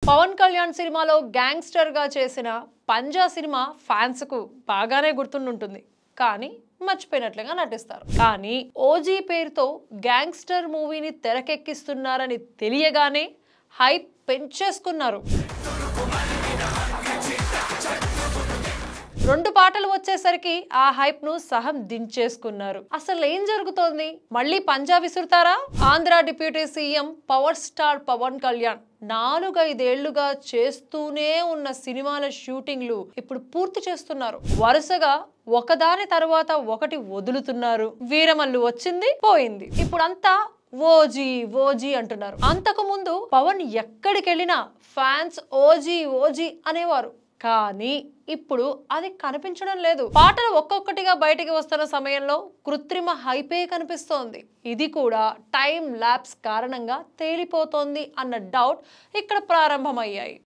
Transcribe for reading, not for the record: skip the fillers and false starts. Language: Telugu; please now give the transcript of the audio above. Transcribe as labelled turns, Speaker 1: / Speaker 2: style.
Speaker 1: పవన్ కళ్యాణ్ సినిమాలో గ్యాంగ్స్టర్ గా చేసిన పంజా సినిమా ఫ్యాన్స్ కు బాగానే గుర్తుంటుంది, కానీ మర్చిపోయినట్లుగా నటిస్తారు. కానీ ఓజీ పేరుతో గ్యాంగ్స్టర్ మూవీని తెరకెక్కిస్తున్నారని తెలియగానే హైప్ పెంచేసుకున్నారు. 2 పాటలు వచ్చేసరికి ఆ హైప్ ను సహం దించేసుకున్నారు. అసలు ఏం జరుగుతోంది? మళ్ళీ పంజా విసురుతారా? Andhra deputy CM power star Pawan Kalyan 4-5 ఏళ్లుగా చేస్తూనే ఉన్న సినిమాల షూటింగ్లు ఇప్పుడు పూర్తి చేస్తున్నారు. వరుసగా ఒకదాని తర్వాత ఒకటి వదులుతున్నారు. వీరమల్లు వచ్చింది పోయింది, ఇప్పుడంతా ఓజీ ఓజీ అంటున్నారు. అంతకు ముందు పవన్ ఎక్కడికి వెళ్ళినా ఫ్యాన్స్ ఓజీ ఓజీ అనేవారు, కానీ ఇప్పుడు అది కనిపించడం లేదు. పాటలు ఒక్కొక్కటిగా బయటికి వస్తున్న సమయంలో కృత్రిమ హైపే కనిపిస్తోంది. ఇది కూడా టైం ల్యాప్స్ కారణంగా తేలిపోతోంది అన్న డౌట్ ఇక్కడ ప్రారంభమయ్యాయి.